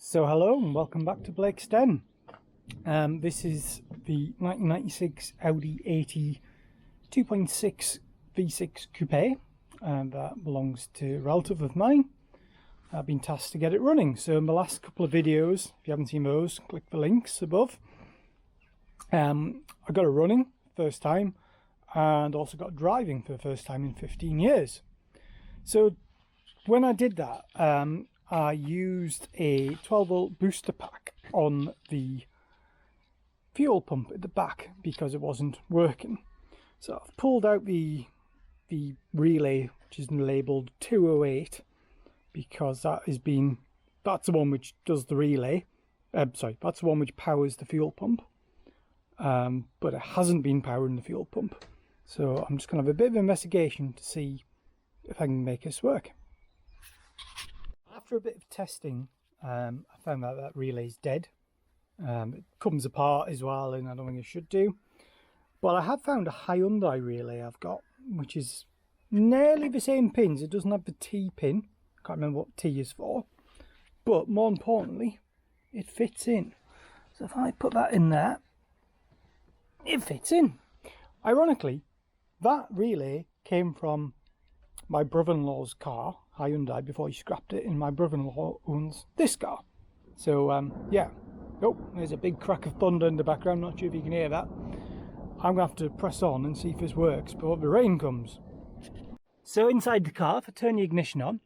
So hello and welcome back to Blake's Den. This is the 1996 Audi 80 2.6 V6 Coupe, and that belongs to a relative of mine. I've been tasked to get it running. So in the last couple of videos, if you haven't seen those, click the links above. I got it running first time, and also got driving for the first time in 15 years. So when I did that, I used a 12-volt booster pack on the fuel pump at the back because it wasn't working. So I've pulled out the relay, which is labelled 208, because that's the one which does the relay. That's the one which powers the fuel pump. But it hasn't been powering the fuel pump. So I'm just going to have a bit of investigation to see if I can make this work. After a bit of testing, I found out that relay is dead. It comes apart as well, and I don't think it should do. But I have found a Hyundai relay I've got, which is nearly the same pins. It doesn't have the T pin. I can't remember what T is for. But more importantly, it fits in. So if I put that in there, it fits in. Ironically, that relay came from my brother-in-law's car, Hyundai, before he scrapped it, and my brother-in-law owns this car. So yeah. Oh, there's a big crack of thunder in the background. Not sure if you can hear that. I'm gonna have to press on and see if this works before the rain comes. So inside the car, if I turn the ignition on,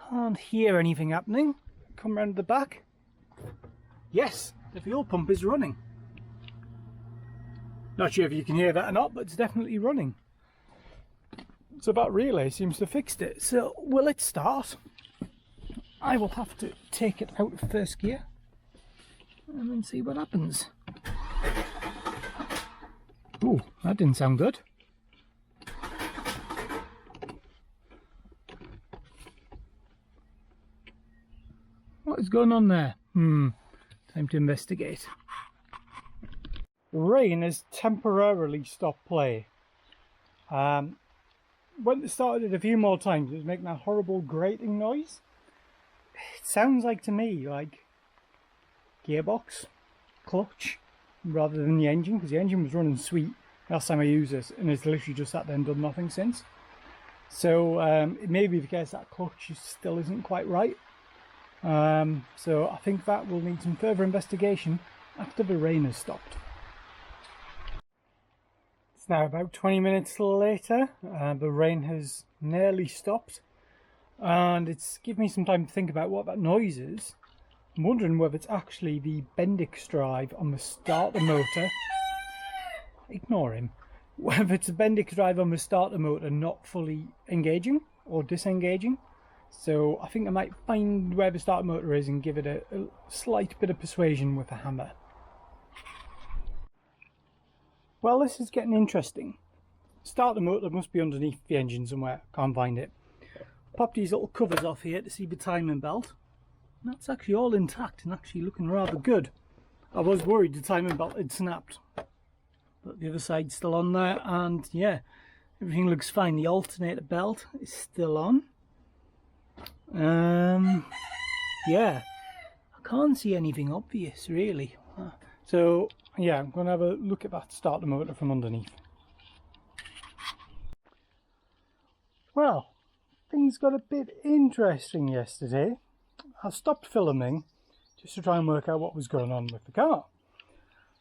can't hear anything happening. Come round the back. Yes, the fuel pump is running. Not sure if you can hear that or not, but it's definitely running. So that relay seems to have fixed it. So will it start? I will have to take it out of first gear and then see what happens. Oh, that didn't sound good. What is going on there? Time to investigate. The rain has temporarily stopped play. When it started a few more times, it was making that horrible grating noise. It sounds like to me like gearbox, clutch, rather than the engine, because the engine was running sweet last time I used this, and it's literally just sat there and done nothing since. So it may be the case that clutch still isn't quite right. So I think that will need some further investigation after the rain has stopped. It's now about 20 minutes later. The rain has nearly stopped, and it's given me some time to think about what that noise is. I'm wondering whether it's actually the Bendix drive on the starter motor. Ignore him. Whether it's the Bendix drive on the starter motor not fully engaging or disengaging. So I think I might find where the starter motor is and give it a slight bit of persuasion with a hammer. Well, this is getting interesting. Starter motor must be underneath the engine somewhere. Can't find it. Pop these little covers off here to see the timing belt. And that's actually all intact and actually looking rather good. I was worried the timing belt had snapped, but the other side's still on there, and yeah, everything looks fine. The alternator belt is still on. Yeah, I can't see anything obvious really. So yeah, I'm going to have a look at that starter motor from underneath. Well, things got a bit interesting yesterday. I stopped filming just to try and work out what was going on with the car.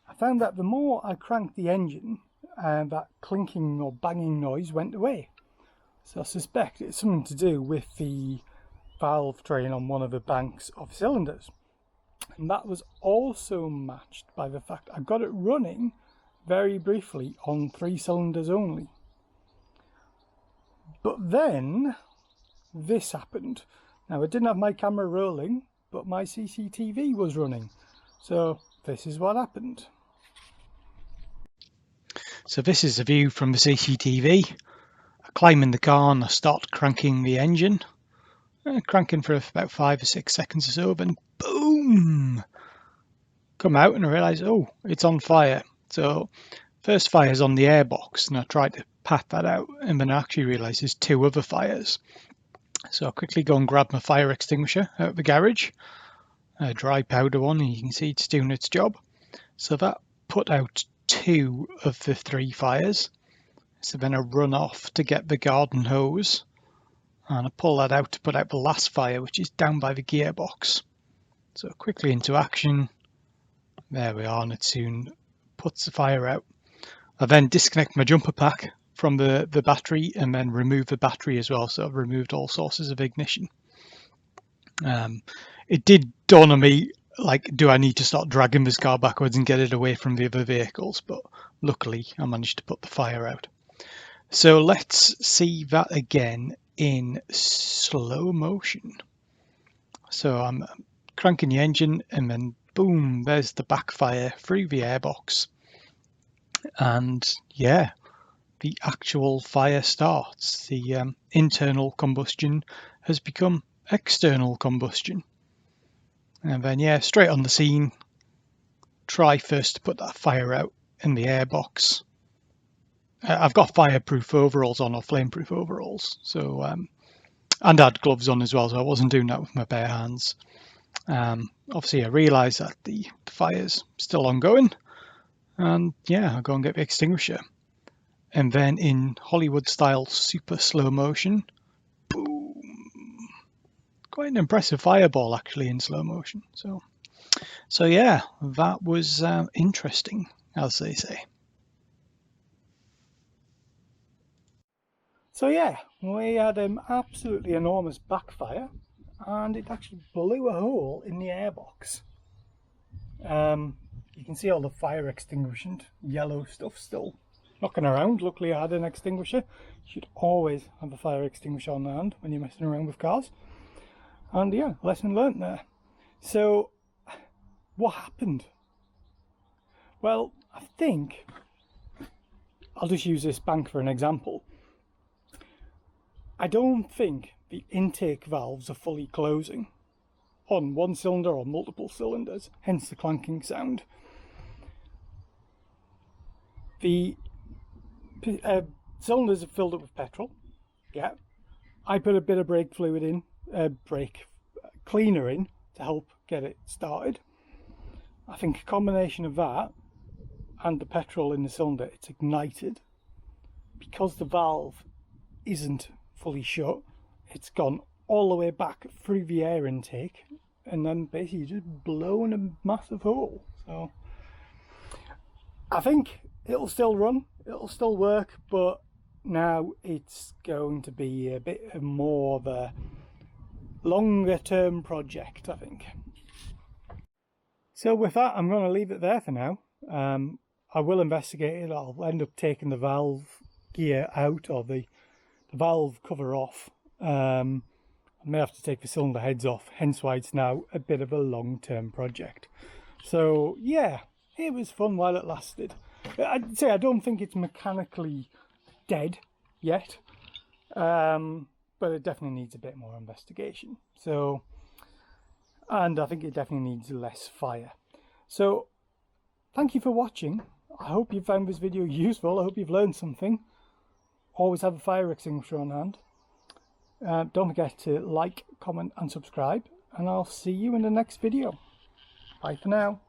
I found that the more I cranked the engine, that clinking or banging noise went away. So I suspect it's something to do with the valve train on one of the banks of cylinders. And that was also matched by the fact I got it running very briefly on 3 cylinders only. But then this happened. Now, I didn't have my camera rolling, but my CCTV was running. So this is what happened. So this is the view from the CCTV. I climb in the car and I start cranking the engine. Cranking for about 5 or 6 seconds or so, then boom! Come out and I realise, oh, it's on fire. So first fire's on the airbox, and I tried to pat that out, and then I actually realised there's 2 other fires. So I'll quickly go and grab my fire extinguisher out of the garage, a dry powder one, and you can see it's doing its job. So that put out 2 of the 3 fires. So then I run off to get the garden hose, and I pull that out to put out the last fire, which is down by the gearbox. So quickly into action. There we are, and it soon puts the fire out. I then disconnect my jumper pack from the battery and then remove the battery as well. So I've removed all sources of ignition. It did dawn on me, like, do I need to start dragging this car backwards and get it away from the other vehicles? But luckily I managed to put the fire out. So let's see that again in slow motion. So I'm cranking the engine and then boom, there's the backfire through the airbox. And yeah, the actual fire starts. The internal combustion has become external combustion. And then yeah, straight on the scene, try first to put that fire out in the airbox. I've got fireproof overalls on, or flameproof overalls, so and I had gloves on as well, so I wasn't doing that with my bare hands. Obviously I realised that the fire's still ongoing, and yeah, I'll go and get the extinguisher. And then in Hollywood style super slow motion, boom! Quite an impressive fireball actually in slow motion. So yeah, that was interesting, as they say. So yeah, we had an absolutely enormous backfire, and it actually blew a hole in the airbox. You can see all the fire extinguishing yellow stuff still knocking around. Luckily I had an extinguisher. You should always have a fire extinguisher on hand when you're messing around with cars. And yeah, lesson learnt there. So what happened? Well, I think I'll just use this bank for an example. I don't think the intake valves are fully closing on one cylinder or multiple cylinders, hence the clanking sound. The cylinders are filled up with petrol. Yeah, I put a bit of brake fluid in, brake cleaner in to help get it started. I think a combination of that and the petrol in the cylinder, it's ignited. Because the valve isn't fully shut, it's gone all the way back through the air intake and then basically just blown a massive hole. So I think it'll still run, it'll still work, but now it's going to be a bit more of a longer term project, I think. So with that, I'm going to leave it there for now. I will investigate it. I'll end up taking the valve gear out, or the valve cover off. I may have to take the cylinder heads off, hence why it's now a bit of a long-term project. So yeah, it was fun while it lasted. I'd say I don't think it's mechanically dead yet, but it definitely needs a bit more investigation. So, and I think it definitely needs less fire. So thank you for watching. I hope you found this video useful. I hope you've learned something. Always have a fire extinguisher on hand. Don't forget to like, comment and subscribe, and I'll see you in the next video. Bye for now.